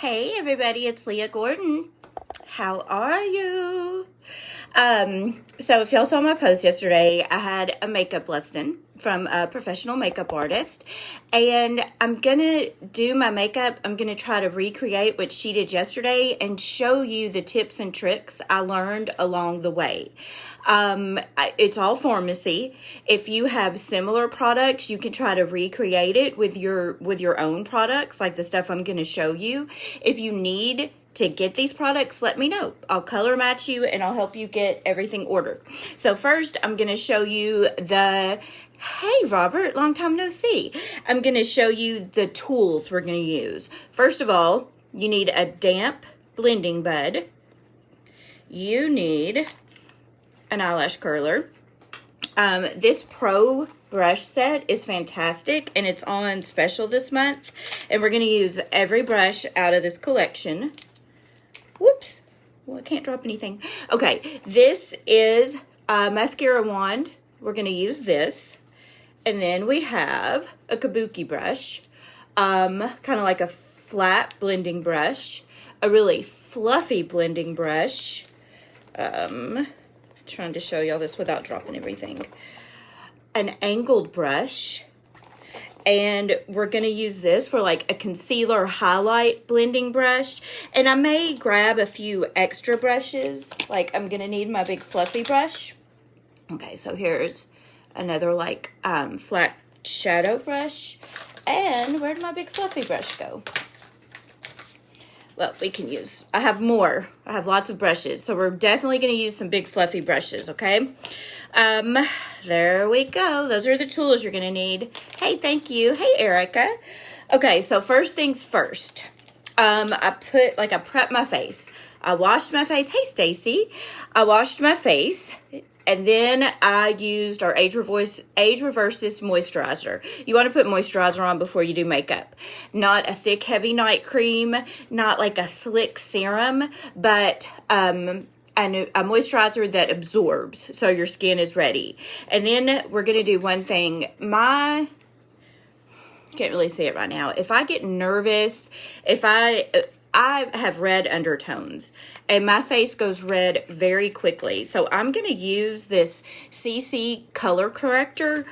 Hey everybody, it's Leah Gordon. How are you? So if y'all saw my post yesterday, I had a makeup lesson from a professional makeup artist, and I'm gonna do my makeup. I'm gonna try to recreate what she did yesterday and show you the tips and tricks I learned along the way. It's all Farmasi. If you have similar products, you can try to recreate it with your own products, like the stuff I'm going to show you. If you need to get these products, let me know. I'll color match you and I'll help you get everything ordered. So first, I'm going to show you hey Robert, long time no see. I'm going to show you the tools we're going to use. First of all, you need a damp blending bud. You need an eyelash curler. This Pro brush set is fantastic and it's on special this month, and we're going to use every brush out of this collection. Whoops, well I can't drop anything. Okay, this is a mascara wand. We're going to use this, and then we have a kabuki brush, kind of like a flat blending brush, a really fluffy blending brush, trying to show y'all this without dropping everything, an angled brush, and we're going to use this for like a concealer highlight blending brush, and I may grab a few extra brushes, like I'm going to need my big fluffy brush. Okay, so here's another like flat shadow brush, and where'd my big fluffy brush go? Well, we can use, I have more. I have lots of brushes, so we're definitely going to use some big fluffy brushes, okay? There we go. Those are the tools you're going to need. Hey, thank you. Hey, Erica. Okay, so first things first. I prepped my face. I washed my face. Hey, Stacy. I washed my face. And then I used our Age Reverses moisturizer. You want to put moisturizer on before you do makeup. Not a thick, heavy night cream, not like a slick serum, but a moisturizer that absorbs so your skin is ready. And then we're going to do one thing. Can't really see it right now. If I get nervous, I have red undertones and my face goes red very quickly. So I'm going to use this CC color corrector,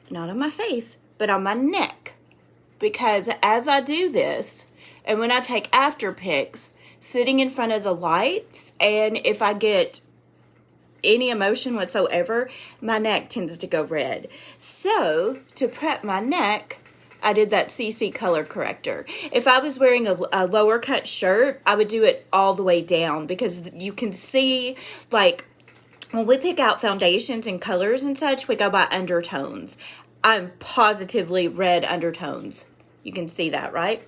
not on my face, but on my neck. Because as I do this, and when I take after pics, sitting in front of the lights, and if I get any emotion whatsoever, my neck tends to go red. So to prep my neck, I did that CC color corrector. If I was wearing a lower cut shirt, I would do it all the way down, because you can see, like, when we pick out foundations and colors and such, we go by undertones. I'm positively red undertones. You can see that, right?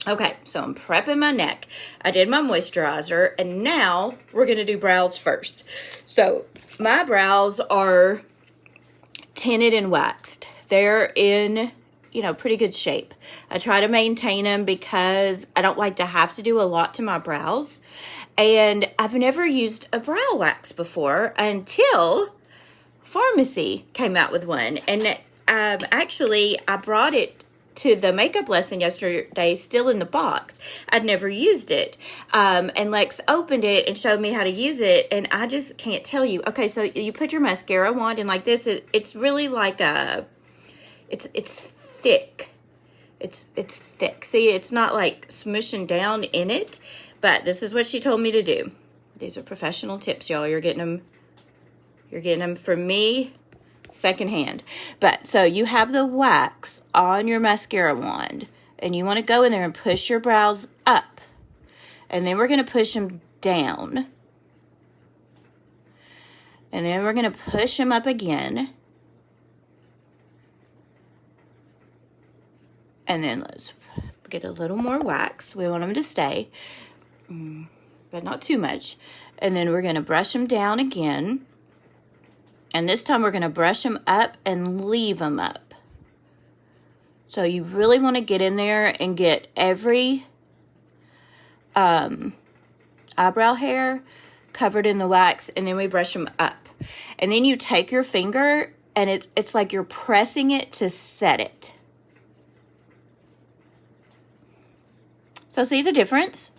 Okay, so I'm prepping my neck. I did my moisturizer, and now we're going to do brows first. So my brows are tinted and waxed. They're in, pretty good shape. I try to maintain them because I don't like to have to do a lot to my brows. And I've never used a brow wax before until Farmasi came out with one. And actually, I brought it to the makeup lesson yesterday, still in the box. I'd never used it. And Lex opened it and showed me how to use it, and I just can't tell you. Okay, so you put your mascara wand in like this. It's really like it's thick. It's thick. See, it's not like smushing down in it, but this is what she told me to do. These are professional tips, y'all. You're getting them from me secondhand. But so you have the wax on your mascara wand, and you want to go in there and push your brows up, and then we're going to push them down, and then we're going to push them up again, and then let's get a little more wax. We want them to stay, but not too much. And then we're going to brush them down again. And this time we're going to brush them up and leave them up. So you really want to get in there and get every eyebrow hair covered in the wax, and then we brush them up. And then you take your finger, and it's like you're pressing it to set it. So see the difference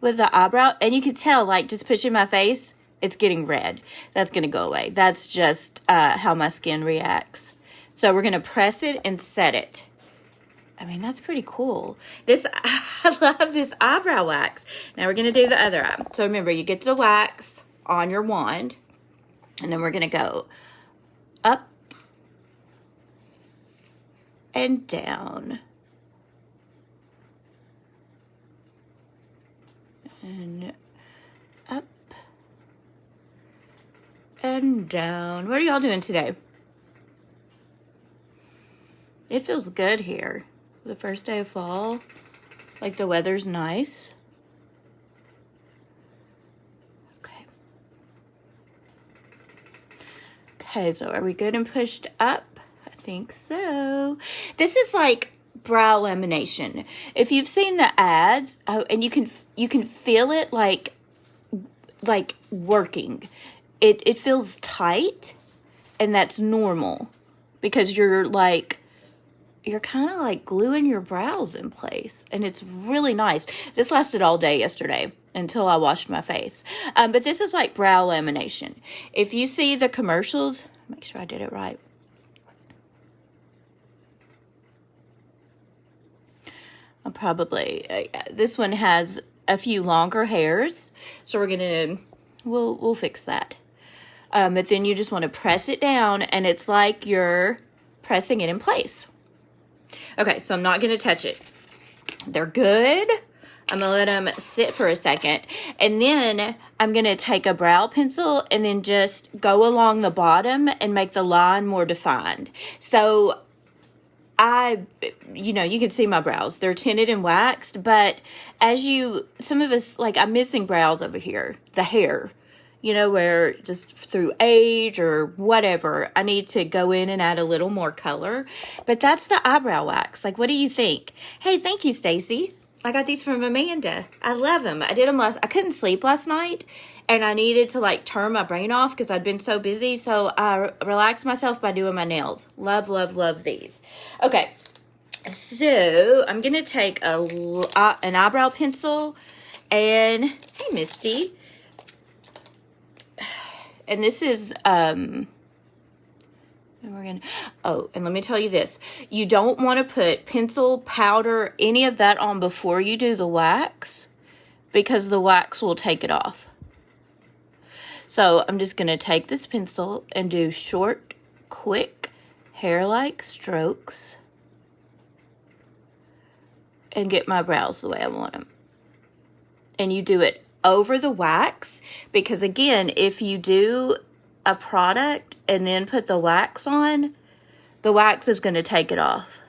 with the eyebrow? And you can tell, like, just pushing my face, it's getting red. That's going to go away. That's just how my skin reacts. So we're going to press it and set it. I mean, that's pretty cool. I love this eyebrow wax. Now we're going to do the other eye. So remember, you get the wax on your wand, and then we're going to go up and down. And up and down. What are y'all doing today? It feels good here. The first day of fall. Like the weather's nice. Okay. Okay, so are we good and pushed up? I think so. This is like brow lamination. If you've seen the ads, and you can feel it like working. It feels tight, and that's normal because you're kind of like gluing your brows in place, and it's really nice. This lasted all day yesterday until I washed my face. But this is like brow lamination. If you see the commercials, make sure I did it right. This one has a few longer hairs, so we'll fix that. But then you just want to press it down, and it's like you're pressing it in place. Okay, so I'm not going to touch it. They're good. I'm going to let them sit for a second. And then I'm going to take a brow pencil and then just go along the bottom and make the line more defined. So you can see my brows. They're tinted and waxed, but some of us, like, I'm missing brows over here, the hair, where just through age or whatever, I need to go in and add a little more color. But that's the eyebrow wax. Like, what do you think? Hey, thank you, Stacy. I got these from Amanda. I love them. I did them I couldn't sleep last night, and I needed to, like, turn my brain off because I'd been so busy. So I relaxed myself by doing my nails. Love, love, love these. Okay. So I'm going to take an eyebrow pencil, and hey, Misty. And this is, and let me tell you this. You don't want to put pencil, powder, any of that on before you do the wax, because the wax will take it off. So I'm just going to take this pencil and do short, quick, hair-like strokes and get my brows the way I want them. And you do it over the wax, because again, if you do a product and then put the wax on, the wax is going to take it off.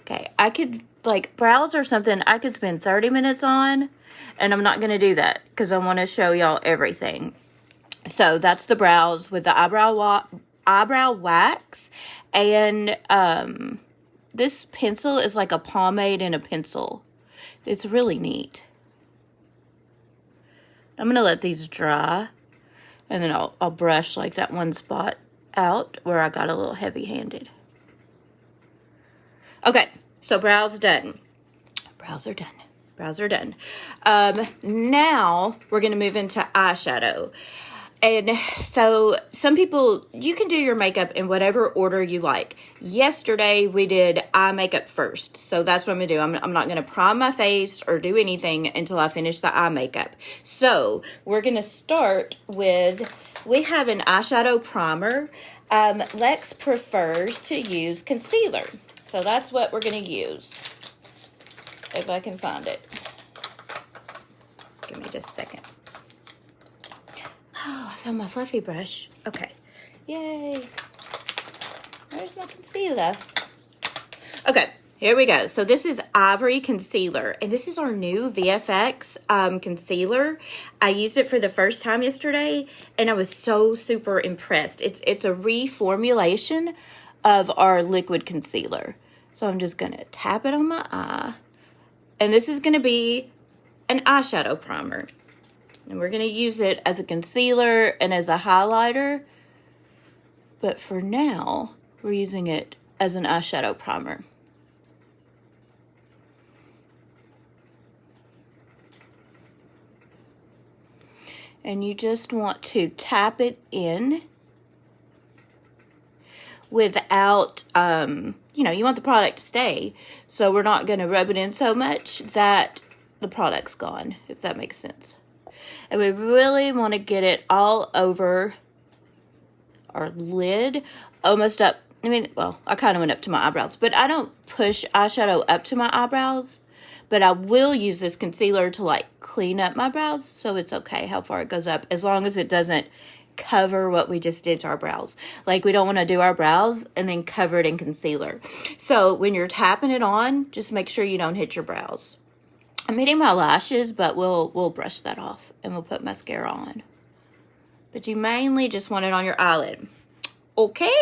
Okay, I could, like, brows or something, I could spend 30 minutes on, and I'm not going to do that because I want to show y'all everything. So that's the brows with the eyebrow wax, and this pencil is like a pomade in a pencil. It's really neat. I'm going to let these dry, and then I'll brush like that one spot out where I got a little heavy-handed. Okay, so brows done. Brows are done. Brows are done. Now we're going to move into eyeshadow. And so some people, you can do your makeup in whatever order you like. Yesterday, we did eye makeup first. So that's what I'm going to do. I'm not going to prime my face or do anything until I finish the eye makeup. So we're going to start with, we have an eyeshadow primer. Lex prefers to use concealer. So that's what we're going to use. If I can find it. Give me just a second. Oh, I found my fluffy brush. Okay. Yay. Where's my concealer? Okay, here we go. So this is Ivory Concealer, and this is our new VFX concealer. I used it for the first time yesterday, and I was so super impressed. It's a reformulation of our liquid concealer. So I'm just going to tap it on my eye, and this is going to be an eyeshadow primer. And we're going to use it as a concealer and as a highlighter. But for now, we're using it as an eyeshadow primer. And you just want to tap it in without, you know, you want the product to stay. So we're not going to rub it in so much that the product's gone, if that makes sense. And we really want to get it all over our lid, almost up. I mean, well, I kind of went up to my eyebrows, but I don't push eyeshadow up to my eyebrows. But I will use this concealer to like clean up my brows, so it's okay how far it goes up, as long as it doesn't cover what we just did to our brows. Like, we don't want to do our brows and then cover it in concealer. So when you're tapping it on, just make sure you don't hit your brows. I'm hitting my lashes, but we'll brush that off and we'll put mascara on. But you mainly just want it on your eyelid. Okay?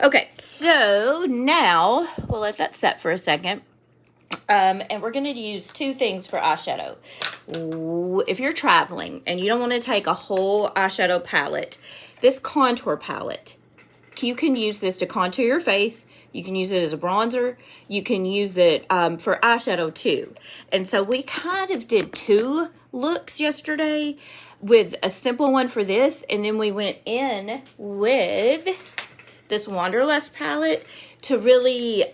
Okay, so now we'll let that set for a second. And we're going to use two things for eyeshadow. If you're traveling and you don't want to take a whole eyeshadow palette, this contour palette, you can use this to contour your face. You can use it as a bronzer. You can use it for eyeshadow too. And so we kind of did two looks yesterday with a simple one for this. And then we went in with this Wanderlust palette to really...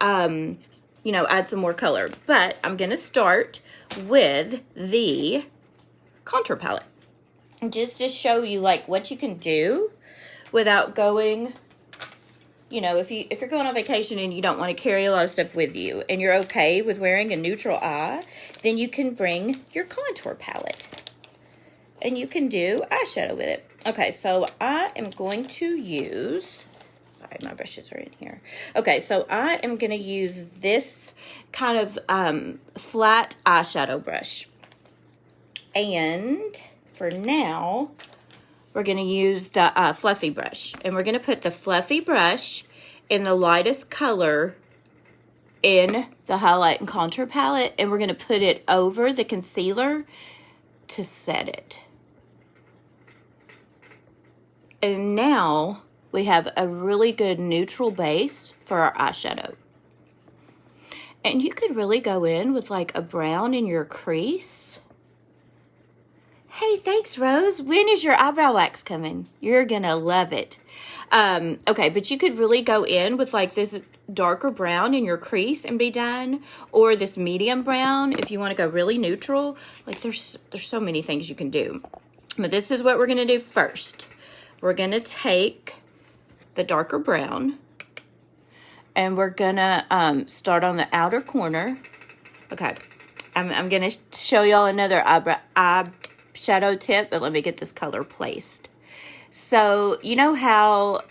you know, add some more color. But I'm going to start with the contour palette. Just to show you, like, what you can do without going, you know, if you're going on vacation and you don't want to carry a lot of stuff with you and you're okay with wearing a neutral eye, then you can bring your contour palette. And you can do eyeshadow with it. Okay, so I am going to use... my brushes are in here. Okay, so I am going to use this kind of flat eyeshadow brush. And for now, we're going to use the fluffy brush. And we're going to put the fluffy brush in the lightest color in the highlight and contour palette. And we're going to put it over the concealer to set it. And now... we have a really good neutral base for our eyeshadow. And you could really go in with like a brown in your crease. Hey, thanks, Rose. When is your eyebrow wax coming? You're gonna love it. Okay, but you could really go in with like this darker brown in your crease and be done. Or this medium brown if you want to go really neutral. Like there's so many things you can do. But this is what we're gonna do first. We're gonna take the darker brown, and we're gonna start on the outer corner. Okay, I'm gonna show y'all another eyeshadow tip, but let me get this color placed. So you know how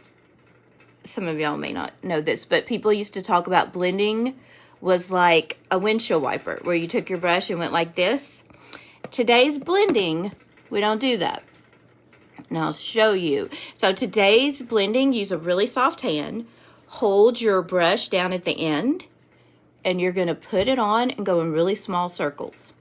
some of y'all may not know this, but people used to talk about blending was like a windshield wiper, where you took your brush and went like this. Today's blending, we don't do that. And I'll show you. So today's blending, use a really soft hand. Hold your brush down at the end. And you're going to put it on and go in really small circles.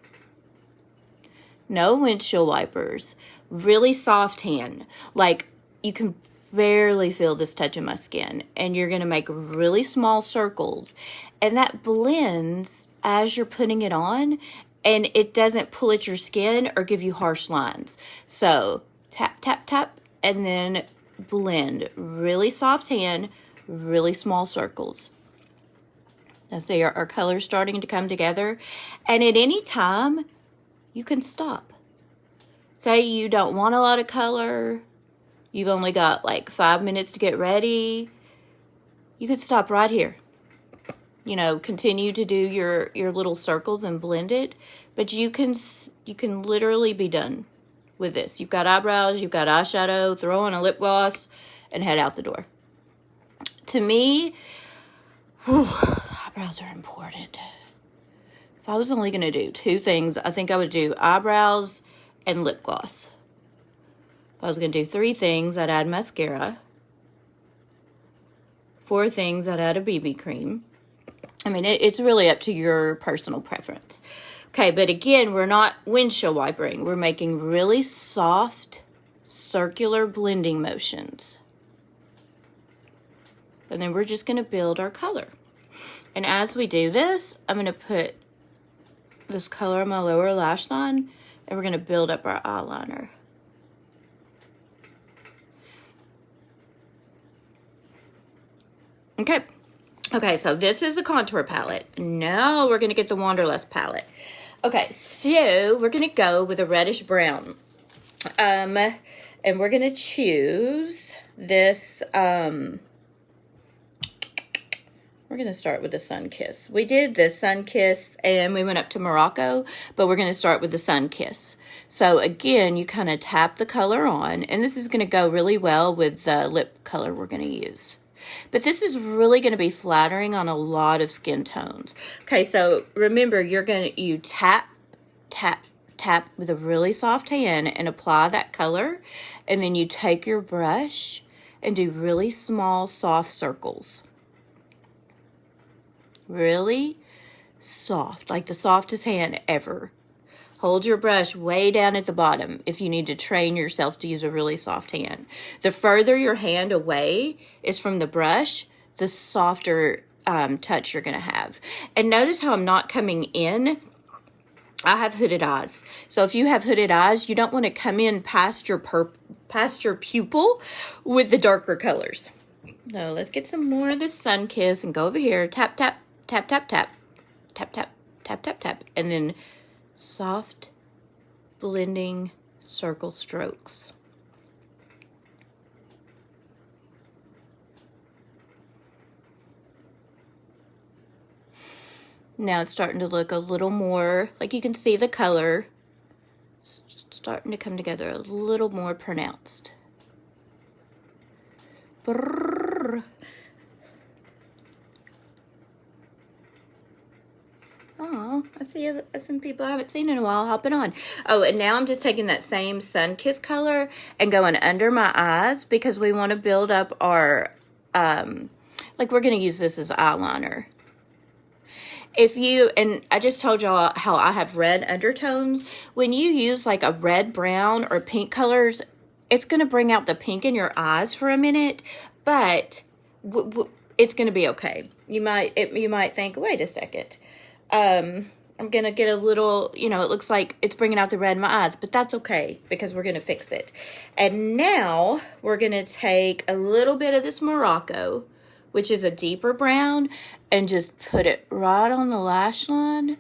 No windshield wipers. Really soft hand. Like you can barely feel this touching my skin. And you're going to make really small circles. And that blends as you're putting it on. And it doesn't pull at your skin or give you harsh lines. So... tap, tap, tap, and then blend. Really soft hand, really small circles. Now see our colors starting to come together. And at any time, you can stop. Say you don't want a lot of color. You've only got like 5 minutes to get ready. You could stop right here. You know, continue to do your little circles and blend it. But you can literally be done with this. You've got eyebrows, you've got eyeshadow, throw on a lip gloss, and head out the door. To me, eyebrows are important. If I was only going to do two things, I think I would do eyebrows and lip gloss. If I was going to do three things, I'd add mascara. 4 things, I'd add a BB cream. I mean, it's really up to your personal preference. Okay, but again, we're not windshield wipering. We're making really soft, circular blending motions. And then we're just going to build our color. And as we do this, I'm going to put this color on my lower lash line, and we're going to build up our eyeliner. Okay. Okay, so this is the contour palette. Now we're going to get the Wanderlust palette. Okay, so we're going to go with a reddish brown. And we're going to choose this, we're going to start with the Sun Kiss. We did the Sun Kiss and we went up to Morocco, but we're going to start with the Sun Kiss. So again, you kind of tap the color on, and this is going to go really well with the lip color we're going to use. But this is really going to be flattering on a lot of skin tones. Okay, so remember, you tap, tap, tap with a really soft hand and apply that color, and then you take your brush and do really small, soft circles. Really soft, like the softest hand ever. Hold your brush way down at the bottom if you need to train yourself to use a really soft hand. The further your hand away is from the brush, the softer touch you're going to have. And notice how I'm not coming in. I have hooded eyes. So if you have hooded eyes, you don't want to come in past your pupil with the darker colors. So let's get some more of this Sun Kiss and go over here. Tap, tap, tap, tap, tap. Tap, tap, tap, tap, tap. And then soft blending circle strokes. Now it's starting to look a little more, like you can see the color starting to come together a little more pronounced. Brrr. Oh, I see some people I haven't seen in a while hopping on. Oh, and now I'm just taking that same Sun Kiss color and going under my eyes because we want to build up our, like we're going to use this as eyeliner. And I just told y'all how I have red undertones. When you use like a red, brown, or pink colors, it's going to bring out the pink in your eyes for a minute, but it's going to be okay. You might think, wait a second. I'm going to get a little, it looks like it's bringing out the red in my eyes, but that's okay because we're going to fix it. And now we're going to take a little bit of this Morocco, which is a deeper brown, and just put it right on the lash line.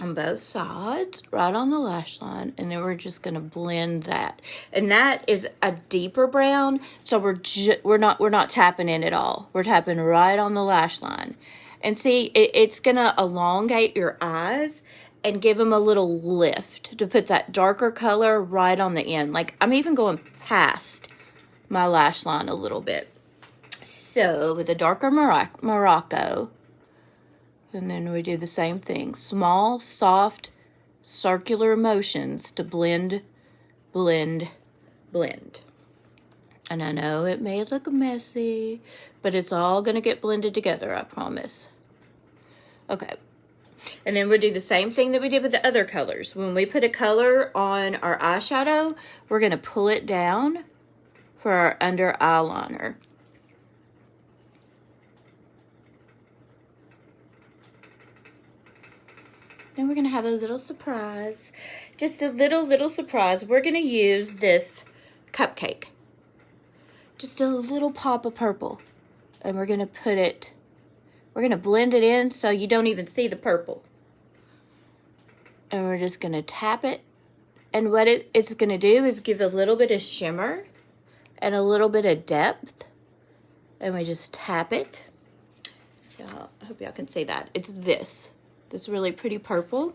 On both sides, right on the lash line, and then we're just going to blend that. And that is a deeper brown, so we're not tapping in at all. We're tapping right on the lash line. And see, it's going to elongate your eyes and give them a little lift to put that darker color right on the end. Like, I'm even going past my lash line a little bit. So, with the darker Morocco, and then we do the same thing. Small, soft, circular motions to blend, blend, blend. And I know it may look messy, but it's all going to get blended together, I promise. Okay. And then we'll do the same thing that we did with the other colors. When we put a color on our eyeshadow, we're going to pull it down for our under eyeliner. Then we're going to have a little surprise. Just a little surprise. We're going to use this cupcake. Just a little pop of purple. And we're going to blend it in so you don't even see the purple. And we're just going to tap it. And what it's going to do is give a little bit of shimmer and a little bit of depth. And we just tap it. I hope y'all can see that. It's this really pretty purple.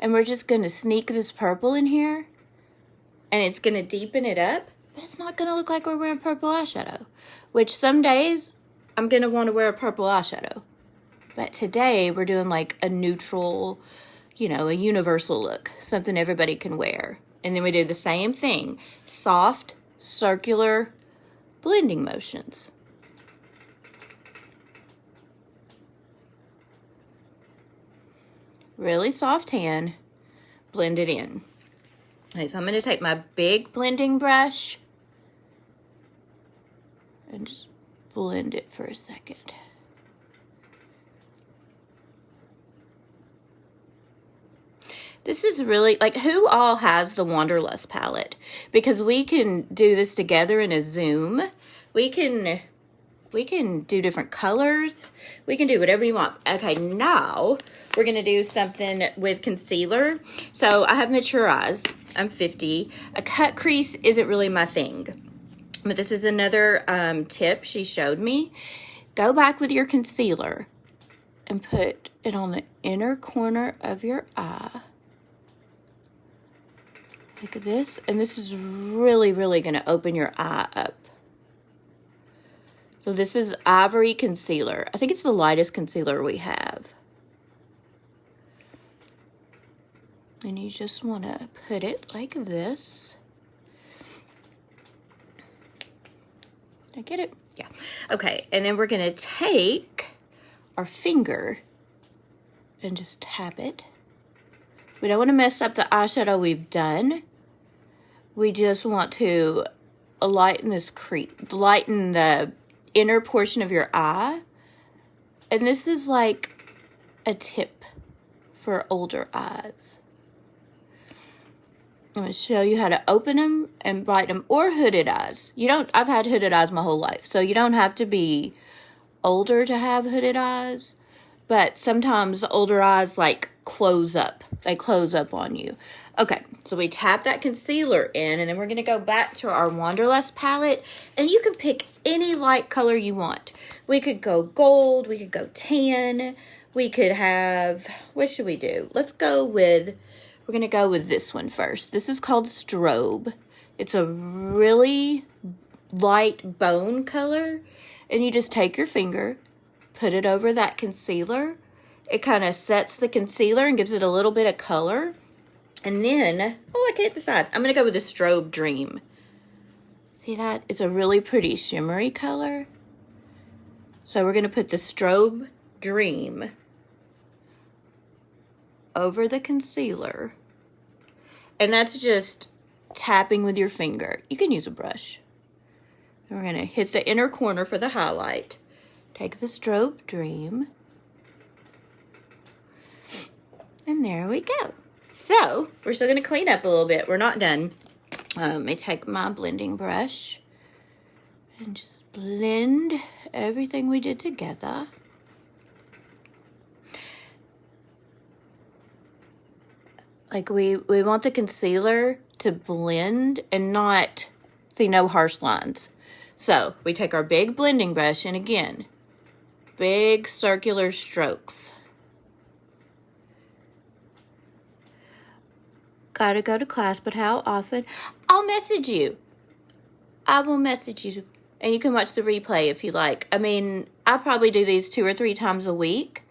And we're just going to sneak this purple in here. And it's going to deepen it up. But it's not going to look like we're wearing purple eyeshadow. Which some days, I'm going to want to wear a purple eyeshadow. But today, we're doing like a neutral, a universal look. Something everybody can wear. And then we do the same thing. Soft, circular blending motions. Really soft hand, blend it in. Okay, so I'm going to take my big blending brush and just blend it for a second. This is really, like, who all has the Wanderlust palette? Because we can do this together in a Zoom. We can do different colors. We can do whatever you want. Okay, now we're going to do something with concealer. So I have mature eyes. I'm 50. A cut crease isn't really my thing. But this is another tip she showed me. Go back with your concealer and put it on the inner corner of your eye. Like this. And this is really, really going to open your eye up. So this is Ivory concealer. I think it's the lightest concealer we have. And you just want to put it like this. Did I get it? Yeah. Okay, and then we're going to take our finger and just tap it. We don't want to mess up the eyeshadow we've done. We just want to lighten this lighten the inner portion of your eye. And this is like a tip for older eyes. I'm going to show you how to open them and brighten them, or hooded eyes. I've had hooded eyes my whole life, so you don't have to be older to have hooded eyes, but sometimes older eyes like close up. They close up on you. Okay, so we tap that concealer in, and then we're going to go back to our Wanderlust palette, and you can pick any light color you want. We could go gold, we could go tan, we could have, what should we do? We're going to go with this one first. This is called Strobe. It's a really light bone color. And you just take your finger, put it over that concealer. It kind of sets the concealer and gives it a little bit of color. And then, I can't decide. I'm going to go with the Strobe Dream. See that? It's a really pretty shimmery color. So we're going to put the Strobe Dream over the concealer, and that's just tapping with your finger. You can use a brush. And we're going to hit the inner corner for the highlight. Take the Strobe Dream, and there we go. So we're still going to clean up a little bit. We're not done. Let me take my blending brush and just blend everything we did together. Like we want the concealer to blend and not see no harsh lines. So we take our big blending brush, and again, big circular strokes. Gotta go to class, but how often? I'll message you. I will message you, and you can watch the replay if you like. I mean, I probably do these 2 or 3 times a week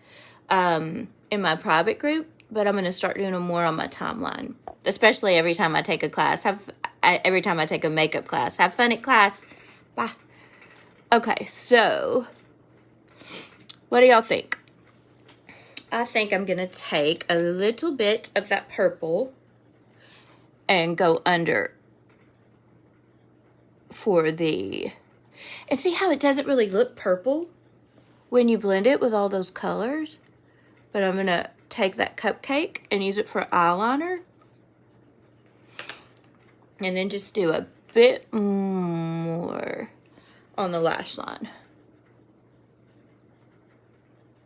in my private group. But I'm going to start doing them more on my timeline, especially every time I take a class. Every time I take a makeup class. Have fun at class. Bye. Okay, so what do y'all think? I think I'm going to take a little bit of that purple and go under for the... And see how it doesn't really look purple when you blend it with all those colors? But I'm going to take that cupcake and use it for eyeliner. And then just do a bit more on the lash line.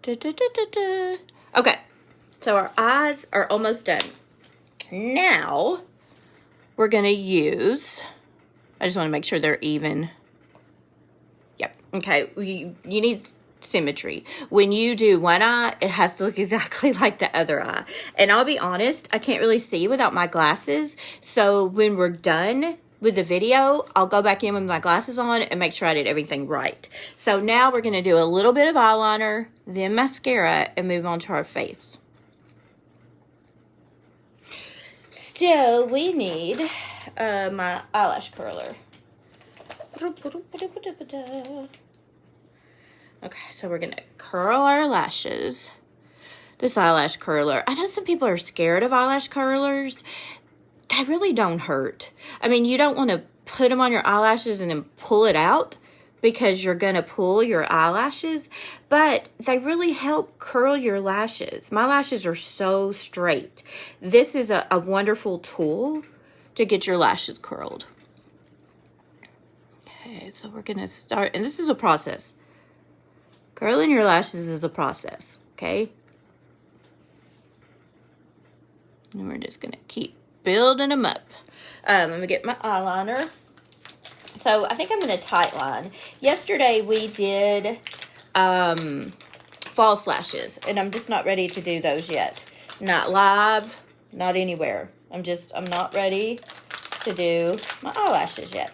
Okay, so our eyes are almost done. Now, we're going to use, I just want to make sure they're even. Yep, okay, you need symmetry. When you do one eye, it has to look exactly like the other eye. And I'll be honest, I can't really see without my glasses. So when we're done with the video, I'll go back in with my glasses on and make sure I did everything right. So now we're going to do a little bit of eyeliner, then mascara, and move on to our face. So we need my eyelash curler. Okay, so we're going to curl our lashes. This eyelash curler. I know some people are scared of eyelash curlers. They really don't hurt. I mean, you don't want to put them on your eyelashes and then pull it out. because you're going to pull your eyelashes, but they really help curl your lashes. My lashes are so straight. This is a wonderful tool to get your lashes curled. Okay, so we're going to start, and this is a process. Curling your lashes is a process, okay? And we're just going to keep building them up. I'm going to get my eyeliner. So I think I'm going to tight line. Yesterday we did false lashes, and I'm just not ready to do those yet. Not live, not anywhere. I'm not ready to do my eyelashes yet.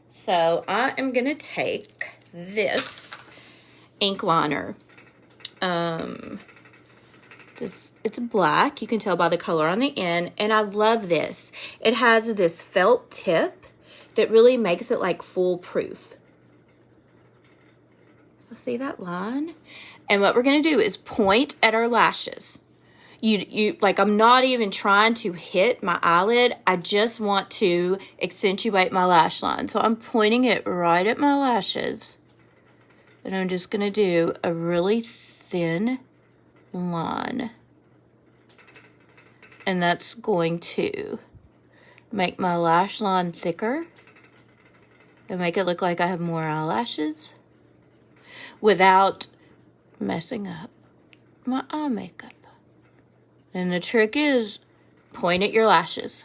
So I am going to take this ink liner. It's black. You can tell by the color on the end, and I love this. It has this felt tip that really makes it like foolproof. So see that line? And what we're going to do is point at our lashes. You like, I'm not even trying to hit my eyelid. I just want to accentuate my lash line. So I'm pointing it right at my lashes. And I'm just going to do a really thin line. And that's going to make my lash line thicker and make it look like I have more eyelashes without messing up my eye makeup. And the trick is, point at your lashes.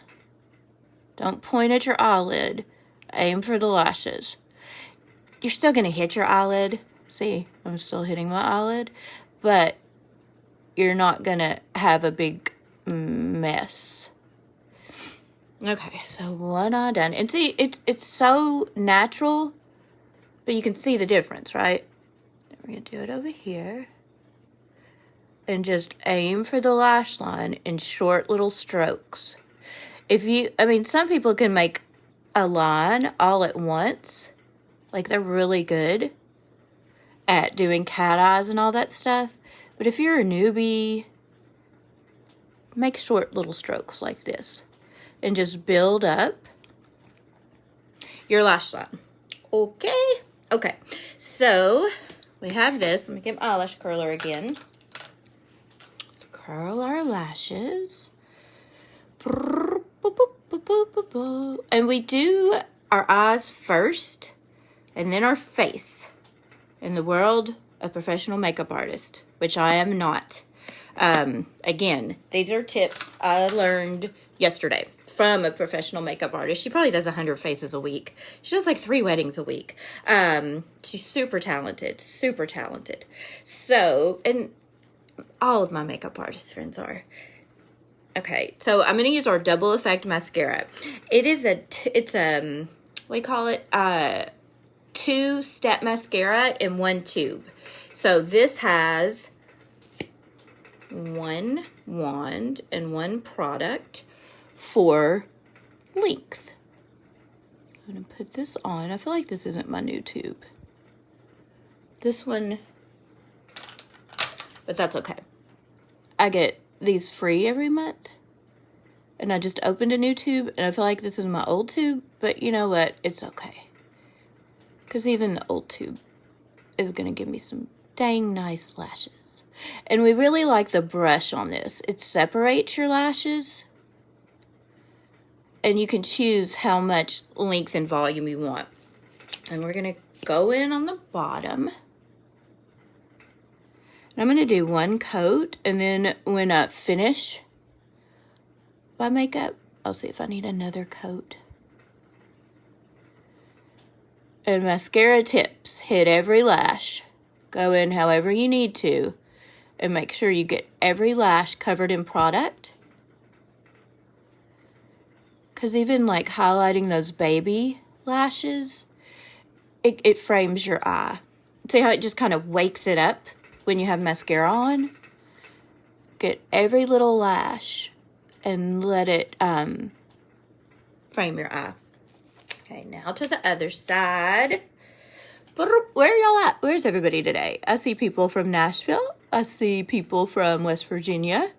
Don't point at your eyelid. Aim for the lashes. You're still going to hit your eyelid. See, I'm still hitting my eyelid. But you're not going to have a big mess. Okay, so one eye done. And see, it's so natural, but you can see the difference, right? We're going to do it over here. And just aim for the lash line in short little strokes. Some people can make a line all at once. Like, they're really good at doing cat eyes and all that stuff. But if you're a newbie, make short little strokes like this. And just build up your lash line. Okay. Okay. So, we have this. Let me get my eyelash curler again. Let's curl our lashes. And we do our eyes first, and then our face. In the world of professional makeup artist, which I am not. Again, these are tips I learned yesterday from a professional makeup artist. She probably does 100 faces a week. She does like 3 weddings a week. She's super talented, super talented. So, and all of my makeup artist friends are. Okay, so I'm going to use our Double Effect Mascara. It's what do you call it? 2-step mascara in 1 tube. So this has 1 wand and 1 product for length. I'm going to put this on. I feel like this isn't my new tube. This one, but that's okay. I get these free every month. And I just opened a new tube, and I feel like this is my old tube, but you know what? It's okay. Because even the old tube is going to give me some dang nice lashes. And we really like the brush on this. It separates your lashes. And you can choose how much length and volume you want. And we're going to go in on the bottom. And I'm going to do 1 coat. And then when I finish my makeup, I'll see if I need another coat. And mascara tips, hit every lash. Go in however you need to. And make sure you get every lash covered in product. Because even like highlighting those baby lashes, it frames your eye. See how it just kind of wakes it up when you have mascara on? Get every little lash and let it frame your eye. Okay, now to the other side. Where y'all at? Where's everybody today? I see people from Nashville. I see people from West Virginia.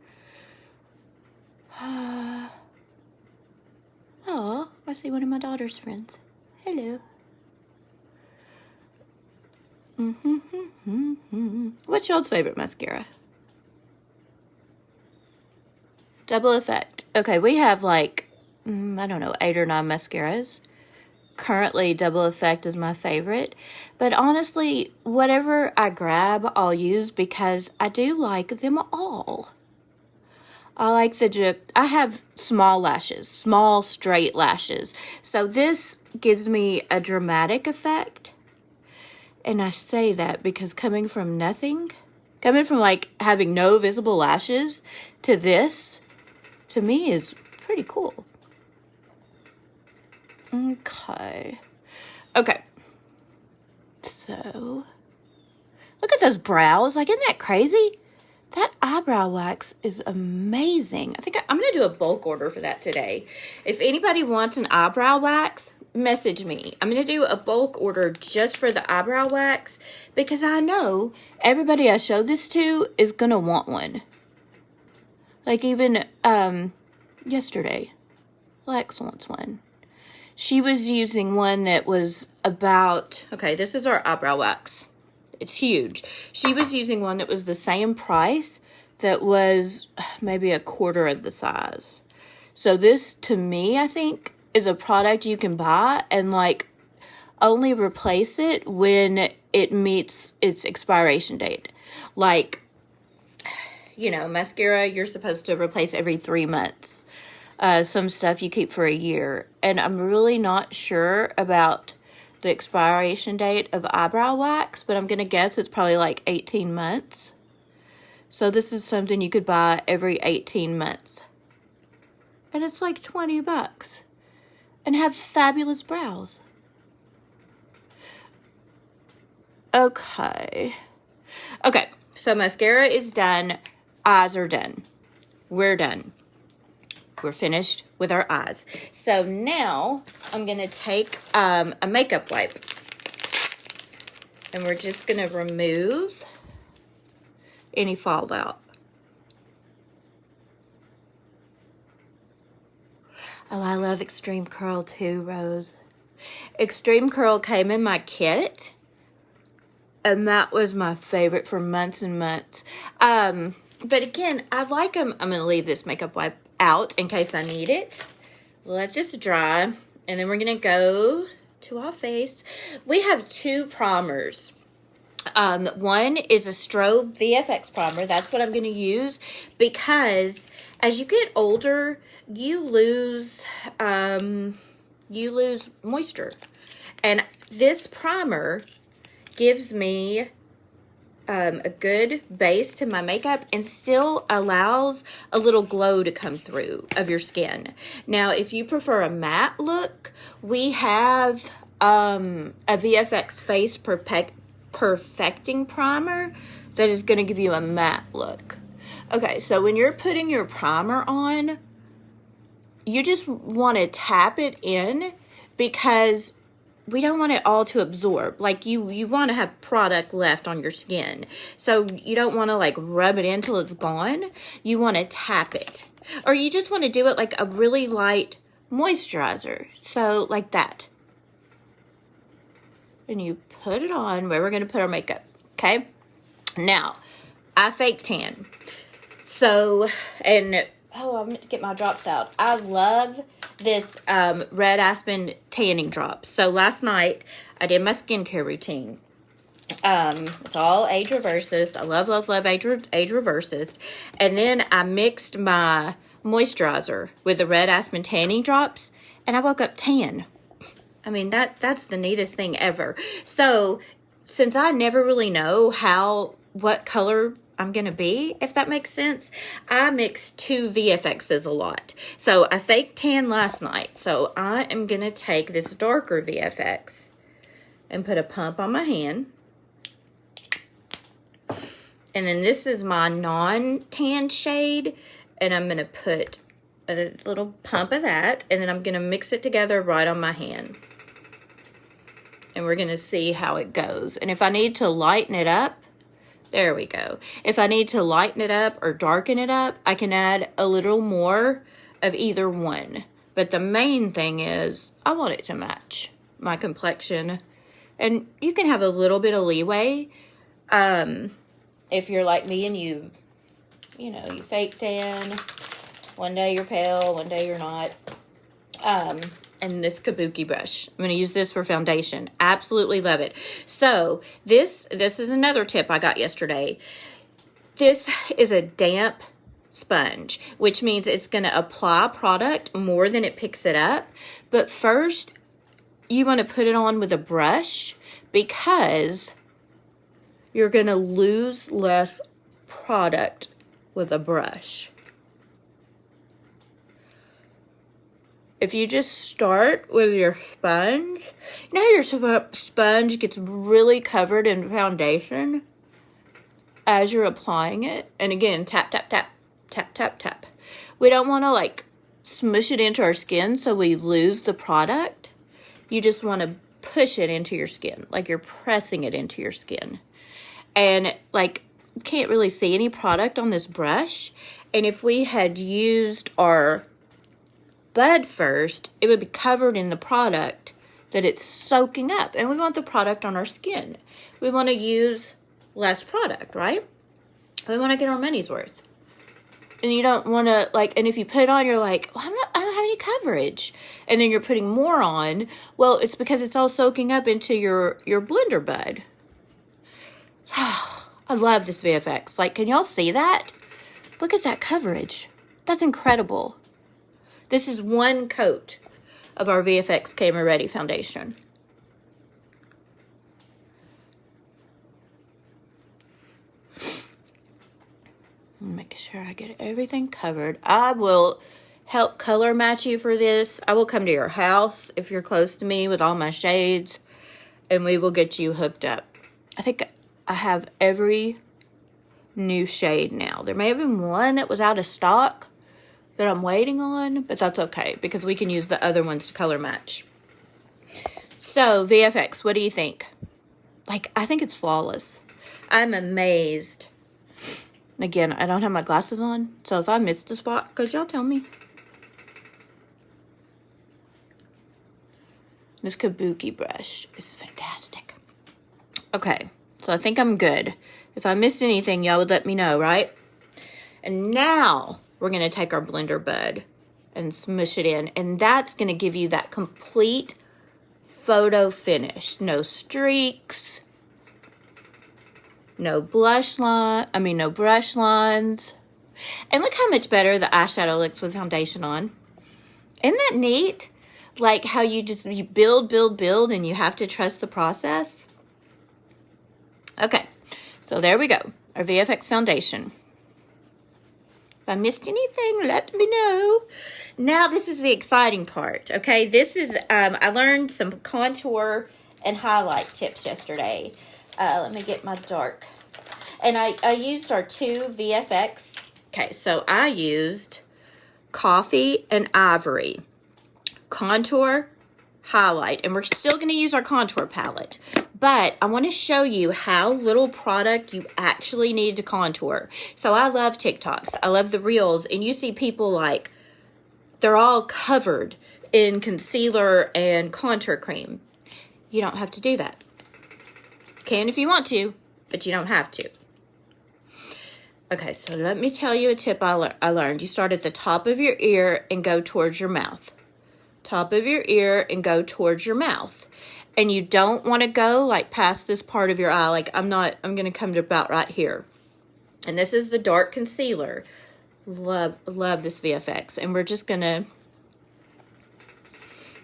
Oh, I see one of my daughter's friends. Hello. What's y'all's favorite mascara? Double Effect. Okay, we have like, I don't know, 8 or 9 mascaras. Currently, Double Effect is my favorite. But honestly, whatever I grab, I'll use because I do like them all. I like I have small lashes, small straight lashes. So this gives me a dramatic effect. And I say that because coming from like having no visible lashes to this, to me is pretty cool. Okay. So, look at those brows. Like, isn't that crazy? That eyebrow wax is amazing. I think I'm going to do a bulk order for that today. If anybody wants an eyebrow wax, message me. I'm going to do a bulk order just for the eyebrow wax because I know everybody I show this to is going to want one. Like even yesterday, Lex wants one. She was using one that was about, okay, this is our eyebrow wax. It's huge. She was using one that was the same price that was maybe a quarter of the size. So this, to me, I think, is a product you can buy and, like, only replace it when it meets its expiration date. Like, you know, mascara, you're supposed to replace every 3 months. Some stuff you keep for a year. And I'm really not sure about the expiration date of eyebrow wax, but I'm going to guess it's probably like 18 months. So this is something you could buy every 18 months. And it's like $20. And have fabulous brows. Okay, so mascara is done. Eyes are done. We're done. We're finished with our eyes. So now I'm going to take a makeup wipe. And we're just going to remove any fallout. Oh, I love Extreme Curl too, Rose. Extreme Curl came in my kit. And that was my favorite for months and months. But again, I like them. I'm going to leave this makeup wipe out in case I need it. Let this dry. And then we're going to go to our face. We have 2 primers. One is a Strobe VFX Primer. That's what I'm going to use because as you get older, you lose moisture. And this primer gives me a good base to my makeup and still allows a little glow to come through of your skin. Now, if you prefer a matte look, we have a VFX Face Perfecting Primer that is going to give you a matte look. Okay, so when you're putting your primer on, you just want to tap it in because we don't want it all to absorb. Like you want to have product left on your skin. So you don't want to like rub it in till it's gone. You want to tap it. Or you just want to do it like a really light moisturizer. So like that. And you put it on where we're going to put our makeup. Okay. Now, I fake tan. So, and oh, I'm going to get my drops out. I love this Red Aspen tanning drops. So last night, I did my skincare routine. It's all age reversist. I love, love, love age reversist. And then I mixed my moisturizer with the Red Aspen tanning drops, and I woke up tan. I mean, that's the neatest thing ever. So, since I never really know what color I'm going to be, if that makes sense, I mix 2 VFXs a lot. So I fake tan last night. So I am going to take this darker VFX and put a pump on my hand. And then this is my non-tan shade. And I'm going to put a little pump of that. And then I'm going to mix it together right on my hand. And we're going to see how it goes. And if I need to lighten it up, there we go. If I need to lighten it up or darken it up, I can add a little more of either one. But the main thing is I want it to match my complexion And you can have a little bit of leeway if you're like me and you know, you fake tan. One day you're pale, one day you're not. And this kabuki brush. I'm going to use this for foundation. Absolutely love it. So this is another tip I got yesterday. This is a damp sponge, which means it's going to apply product more than it picks it up. But first, you want to put it on with a brush because you're going to lose less product with a brush. If you just start with your sponge, you know how your sponge gets really covered in foundation as you're applying it? And again, tap, tap, tap, tap, tap, tap. We don't want to like smush it into our skin so we lose the product. You just want to push it into your skin, like you're pressing it into your skin. And like, you can't really see any product on this brush. And if we had used our bud first, it would be covered in the product that it's soaking up. And we want the product on our skin. We want to use less product, right? We want to get our money's worth. And you don't want to, like, and if you put it on, you're like, well, I don't have any coverage. And then you're putting more on. Well, it's because it's all soaking up into your blender bud. I love this VFX. Like, can y'all see that? Look at that coverage. That's incredible. This is one coat of our VFX Camera Ready foundation. Make sure I get everything covered. I will help color match you for this. I will come to your house if you're close to me with all my shades, and we will get you hooked up. I think I have every new shade now. There may have been one that was out of stock that I'm waiting on, but that's okay because we can use the other ones to color match. So, VFX, what do you think? Like, I think it's flawless. I'm amazed. Again, I don't have my glasses on, so if I missed a spot, could y'all tell me? This kabuki brush is fantastic. Okay, so I think I'm good. If I missed anything, y'all would let me know, right? And now we're going to take our blender bud and smush it in. And that's going to give you that complete photo finish. No streaks. No brush lines. And look how much better the eyeshadow looks with foundation on. Isn't that neat? Like how you build, and you have to trust the process. Okay, so there we go. Our VFX foundation. If I missed anything, let me know. Now, this is the exciting part, okay? This is, I learned some contour and highlight tips yesterday. Let me get my dark. And I used our two VFX. Okay, so I used Coffee and Ivory. Contour, highlight. And we're still going to use our contour palette. But I want to show you how little product you actually need to contour. So I love TikToks. I love the reels. And you see people like, they're all covered in concealer and contour cream. You don't have to do that. You can if you want to, but you don't have to. Okay, so let me tell you a tip I learned. You start at the top of your ear and go towards your mouth. Top of your ear and go towards your mouth. And you don't want to go like past this part of your eye. Like I'm going to come to about right here. And this is the dark concealer. Love this VFX. And we're just going to,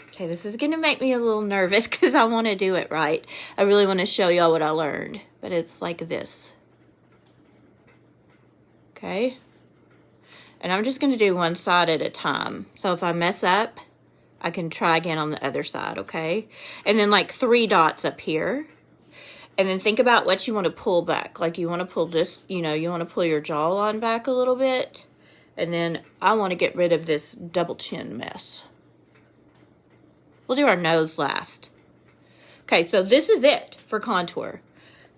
okay, this is going to make me a little nervous because I want to do it right. I really want to show y'all what I learned. But it's like this. Okay. And I'm just going to do one side at a time. So if I mess up, I can try again on the other side, okay? And then like 3 dots up here. And then think about what you want to pull back. Like you want to pull this, you want to pull your jawline back a little bit. And then I want to get rid of this double chin mess. We'll do our nose last. Okay, so this is it for contour.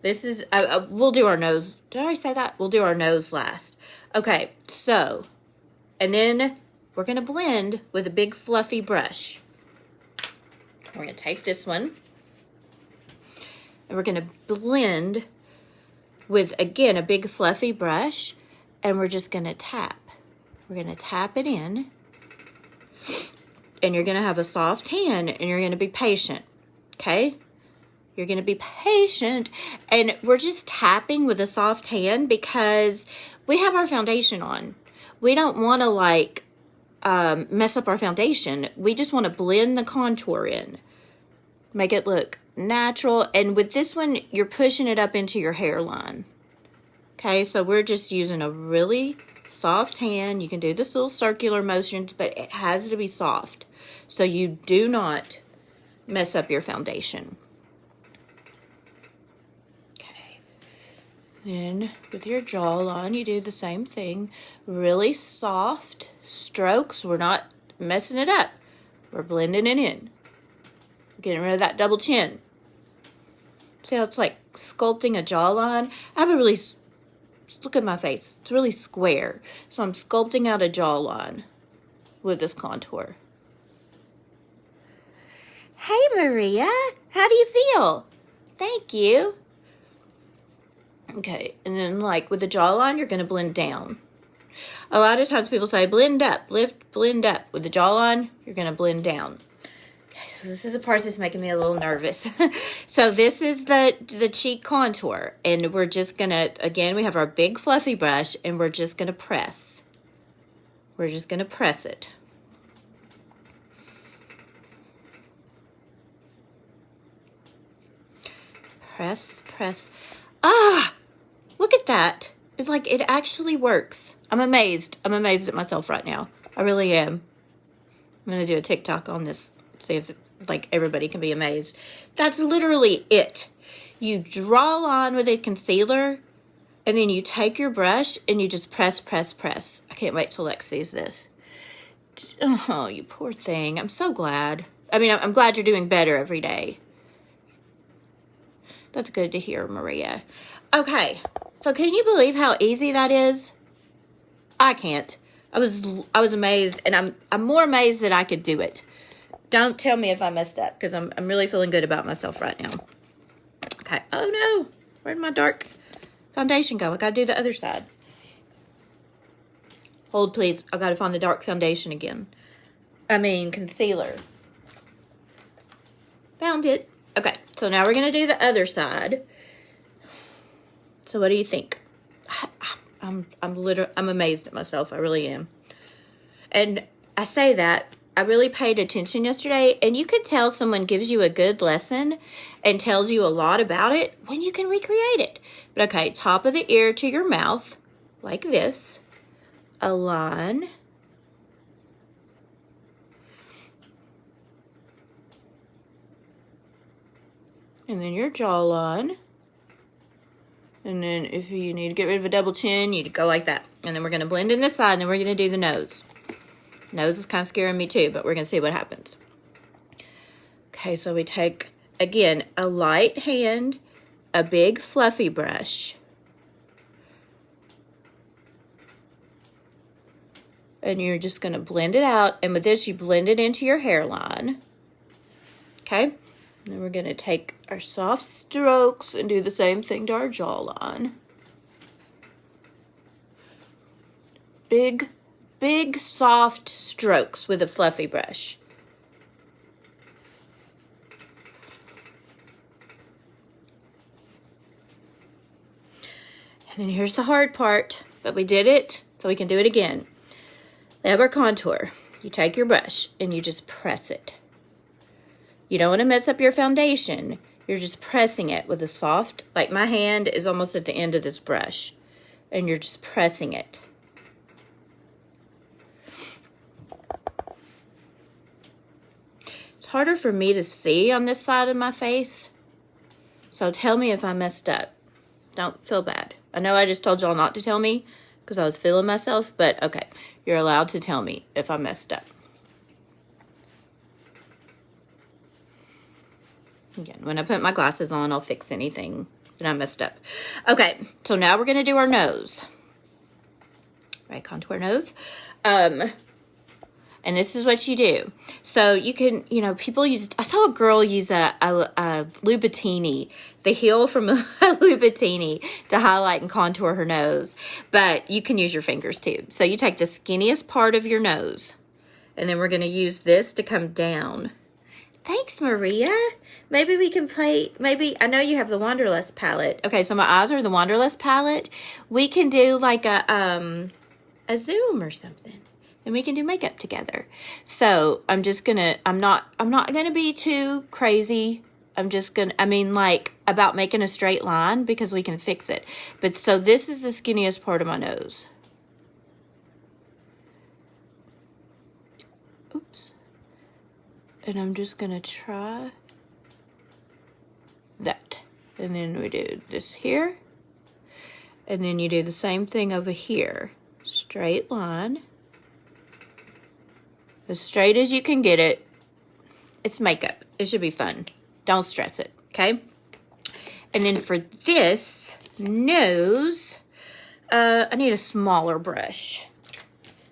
This is, we'll do our nose. Did I say that? We'll do our nose last. Okay, so, and then we're going to blend with a big fluffy brush. We're going to take this one. And we're going to blend with, again, a big fluffy brush. And we're just going to tap. We're going to tap it in. And you're going to have a soft hand, and you're going to be patient. Okay? You're going to be patient. And we're just tapping with a soft hand because we have our foundation on. We don't want to, like, mess up our foundation. We just want to blend the contour in. Make it look natural. And with this one, you're pushing it up into your hairline. Okay, so we're just using a really soft hand. You can do this little circular motions, but it has to be soft. So you do not mess up your foundation. Okay. Then with your jawline, you do the same thing. Really soft strokes. We're not messing it up. We're blending it in. Getting rid of that double chin. See how it's like sculpting a jawline? I have a really, look at my face. It's really square. So I'm sculpting out a jawline with this contour. Hey, Maria. How do you feel? Thank you. Okay, and then like with the jawline, you're going to blend down. A lot of times people say blend up, lift, blend up. With the jawline, you're going to blend down. Okay, so this is the part that's making me a little nervous. So this is the cheek contour. And we're just going to, again, we have our big fluffy brush, and we're just going to press. We're just going to press it. Press, press. Ah! Look at that. It's like it actually works. I'm amazed. I'm amazed at myself right now. I really am. I'm going to do a TikTok on this. See if like everybody can be amazed. That's literally it. You draw a line with a concealer, and then you take your brush and you just press, press, press. I can't wait till Lex sees this. Oh, you poor thing. I'm so glad. I mean, I'm glad you're doing better every day. That's good to hear, Maria. Okay, so can you believe how easy that is? I can't. I was amazed, and I'm more amazed that I could do it. Don't tell me if I messed up, because I'm really feeling good about myself right now. Okay. Oh no, where'd my dark foundation go? I gotta do the other side. Hold, please. I gotta find the dark foundation again. I mean concealer. Found it. Okay, so now we're gonna do the other side. So what do you think? I'm amazed at myself. I really am. And I say that I really paid attention yesterday, and you could tell someone gives you a good lesson and tells you a lot about it when you can recreate it. But okay, top of the ear to your mouth, like this. A line. And then your jawline. And then if you need to get rid of a double chin, you go like that. And then we're going to blend in this side, and then we're going to do the nose. Nose is kind of scaring me too, but we're going to see what happens. Okay, so we take, again, a light hand, a big fluffy brush. And you're just going to blend it out. And with this, you blend it into your hairline. Okay? And then we're going to take our soft strokes and do the same thing to our jawline. Big soft strokes with a fluffy brush. And then here's the hard part, but we did it, so we can do it again. We have our contour. You take your brush and you just press it. You don't want to mess up your foundation. You're just pressing it with a soft, like my hand is almost at the end of this brush. And you're just pressing it. It's harder for me to see on this side of my face. So tell me if I messed up. Don't feel bad. I know I just told y'all not to tell me because I was feeling myself, but okay. You're allowed to tell me if I messed up. Again, when I put my glasses on, I'll fix anything that I messed up. Okay, so now we're going to do our nose. Right, contour nose. And this is what you do. So you can, you know, people use, I saw a girl use a Lubatini, the heel from a Lubatini to highlight and contour her nose. But you can use your fingers too. So you take the skinniest part of your nose, and then we're going to use this to come down. Thanks, Maria. Maybe we can play, maybe, I know you have the Wanderlust palette. Okay, so my eyes are the Wanderlust palette. We can do like a Zoom or something. And we can do makeup together. So I'm just gonna, I'm not gonna be too crazy. I'm just gonna, I mean, like, about making a straight line because we can fix it. But so this is the skinniest part of my nose. Oops. And I'm just gonna try that. And then we do this here. And then you do the same thing over here. Straight line. As straight as you can get it. It's makeup. It should be fun. Don't stress it, okay? And then for this nose, I need a smaller brush.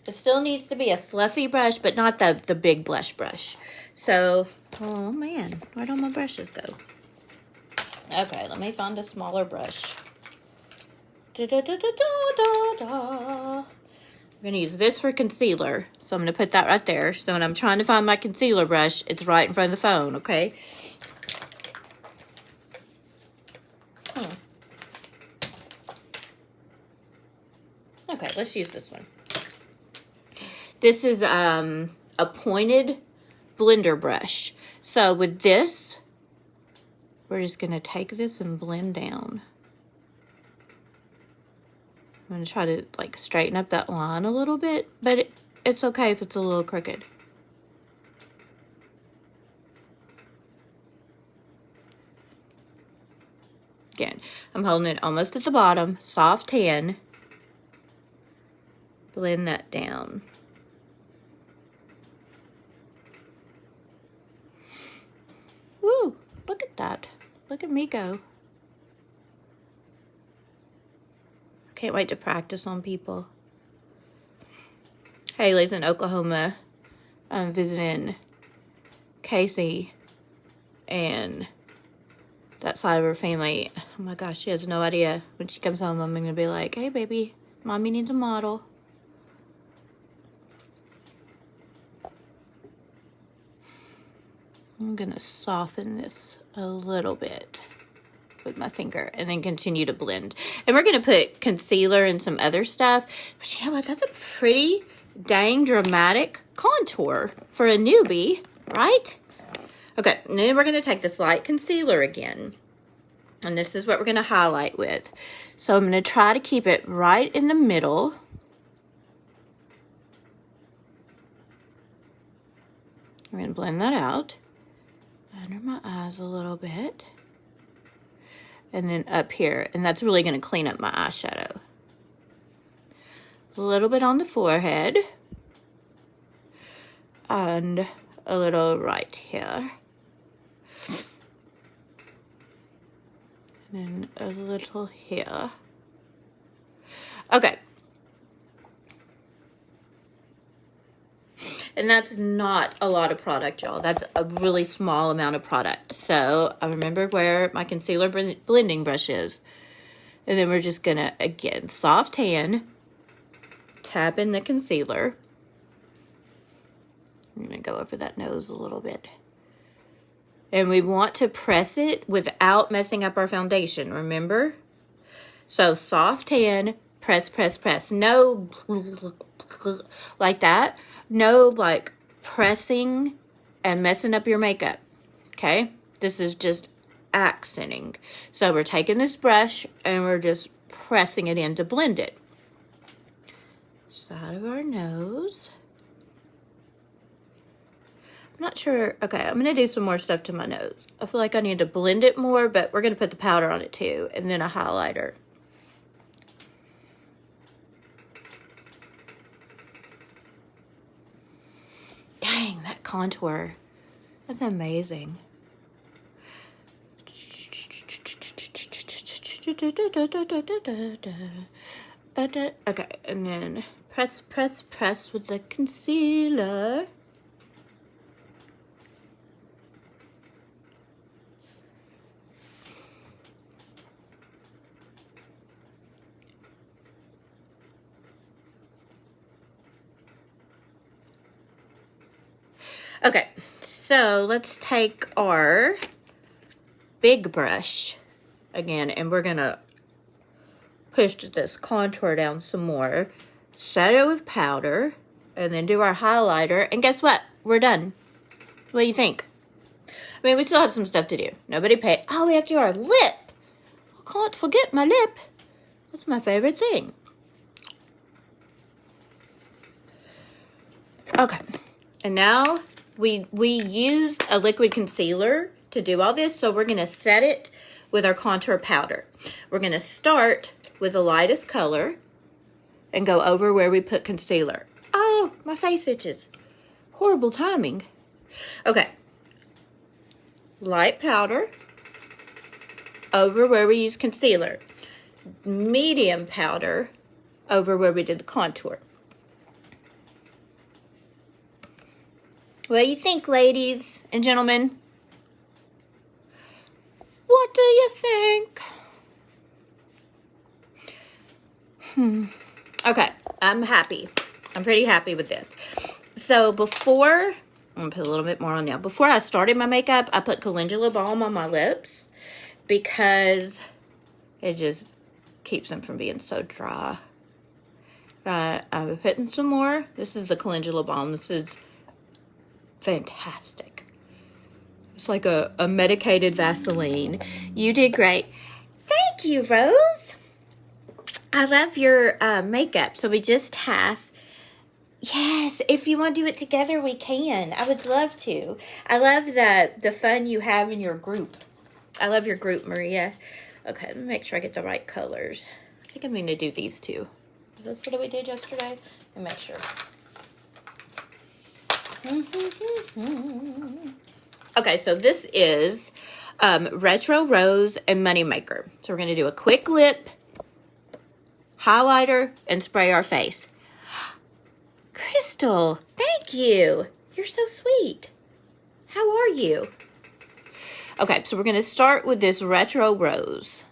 It still needs to be a fluffy brush, but not the big blush brush. So, oh man, where'd all my brushes go? Okay, let me find a smaller brush. I'm going to use this for concealer. So I'm going to put that right there. So when I'm trying to find my concealer brush, it's right in front of the phone, okay? Okay, let's use this one. This is a pointed blender brush. So with this, we're just going to take this and blend down. I'm going to try to like straighten up that line a little bit, but it's okay if it's a little crooked. Again, I'm holding it almost at the bottom, soft hand. Blend that down. Woo, look at that. Look at me go. Can't wait to practice on people. Haley's in Oklahoma visiting Casey and that side of her family. Oh my gosh, she has no idea. When she comes home, I'm going to be like, hey baby, mommy needs a model. I'm going to soften this a little bit with my finger and then continue to blend. And we're going to put concealer and some other stuff. But you know what? That's a pretty dang dramatic contour for a newbie, right? Okay, and then we're going to take this light concealer again. And this is what we're going to highlight with. So I'm going to try to keep it right in the middle. I'm going to blend that out under my eyes a little bit. And then up here, and that's really going to clean up my eyeshadow. A little bit on the forehead. And a little right here. And then a little here. Okay. And that's not a lot of product, y'all. That's a really small amount of product. So I remember where my concealer blending brush is. And then we're just going to, again, soft hand, tap in the concealer. I'm going to go over that nose a little bit. And we want to press it without messing up our foundation, remember? So soft hand, press, press, press. No like that. No like pressing and messing up your makeup, okay? This is just accenting. So we're taking this brush and we're just pressing it in to blend it. Side of our nose. I'm not sure. Okay, I'm going to do some more stuff to my nose. I feel like I need to blend it more, but we're going to put the powder on it too, and then a highlighter. Dang, that contour. That's amazing. Okay, and then press, press, press with the concealer. Okay, so let's take our big brush again, and we're gonna push this contour down some more, set it with powder, and then do our highlighter. And guess what? We're done. What do you think? I mean, we still have some stuff to do. Nobody paid. Oh, we have to do our lip. I can't forget my lip. That's my favorite thing. Okay, and now we used a liquid concealer to do all this, so we're going to set it with our contour powder. We're going to start with the lightest color and go over where we put concealer. Oh, my face itches. Horrible timing. Okay. Light powder over where we use concealer. Medium powder over where we did the contour. What do you think, ladies and gentlemen? What do you think? Okay, I'm happy. I'm pretty happy with this. So before, I'm going to put a little bit more on now. Before I started my makeup, I put calendula balm on my lips because it just keeps them from being so dry. I'm putting some more. This is the calendula balm. This is fantastic. It's like a medicated Vaseline. You did great. Thank you, Rose. I love your makeup. So we just have, yes, if you want to do it together, we can. I would love to. I love the fun you have in your group. I love your group, Maria. Okay, let me make sure I get the right colors. I think I'm going to do these two. Is this what we did yesterday? Let me make sure. Okay, so this is Retro Rose and Moneymaker. So we're going to do a quick lip, highlighter, and spray our face. Crystal, thank you. You're so sweet. How are you? Okay, so we're going to start with this Retro Rose.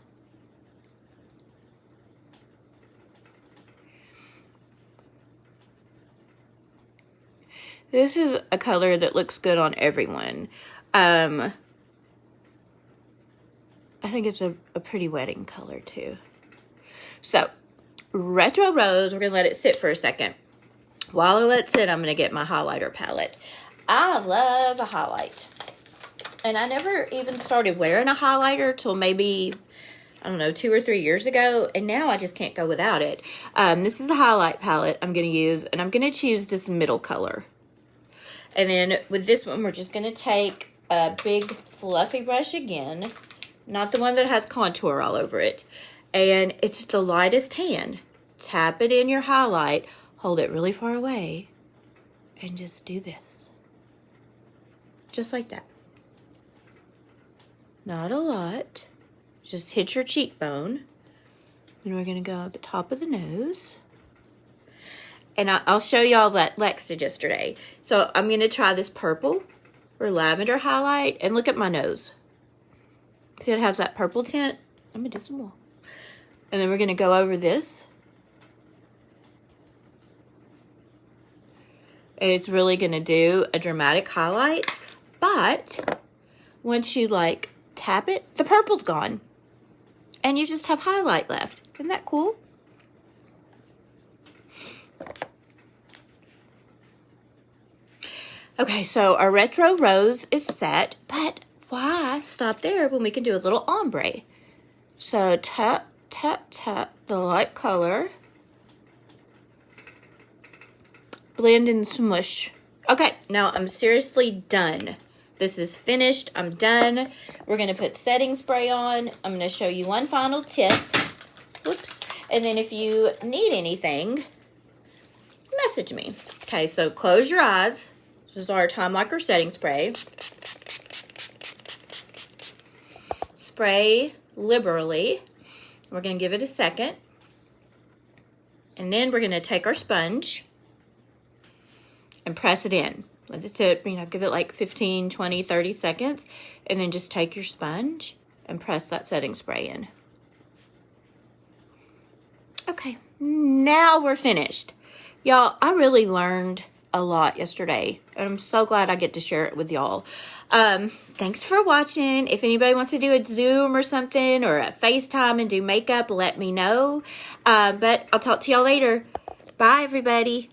This is a color that looks good on everyone. I think it's a pretty wedding color too. So, Retro Rose, we're going to let it sit for a second. While I let it sit, I'm going to get my highlighter palette. I love a highlight. And I never even started wearing a highlighter till maybe, I don't know, 2 or 3 years ago. And now I just can't go without it. This is the highlight palette I'm going to use. And I'm going to choose this middle color. And then with this one, we're just going to take a big fluffy brush again. Not the one that has contour all over it. And it's the lightest hand. Tap it in your highlight. Hold it really far away. And just do this. Just like that. Not a lot. Just hit your cheekbone. Then we're going to go at the top of the nose. And I'll show y'all what Lex did yesterday. So I'm going to try this purple or lavender highlight. And look at my nose. See it has that purple tint? I'm going to do some more. And then we're going to go over this. And it's really going to do a dramatic highlight. But once you like tap it, the purple's gone. And you just have highlight left. Isn't that cool? Okay, so our Retro Rose is set, but why stop there when we can do a little ombre? So tap, tap, tap the light color. Blend and smush. Okay, now I'm seriously done. This is finished. I'm done. We're going to put setting spray on. I'm going to show you one final tip. Whoops. And then if you need anything, message me. Okay, so close your eyes. This is our Time Locker setting spray. Spray liberally. We're going to give it a second. And then we're going to take our sponge and press it in. Let it sit, give it like 15, 20, 30 seconds. And then just take your sponge and press that setting spray in. Okay, now we're finished. Y'all, I really learned a lot yesterday, and I'm so glad I get to share it with y'all. Thanks for watching. If anybody wants to do a Zoom or something, or a FaceTime and do makeup, let me know. But I'll talk to y'all later. Bye, everybody.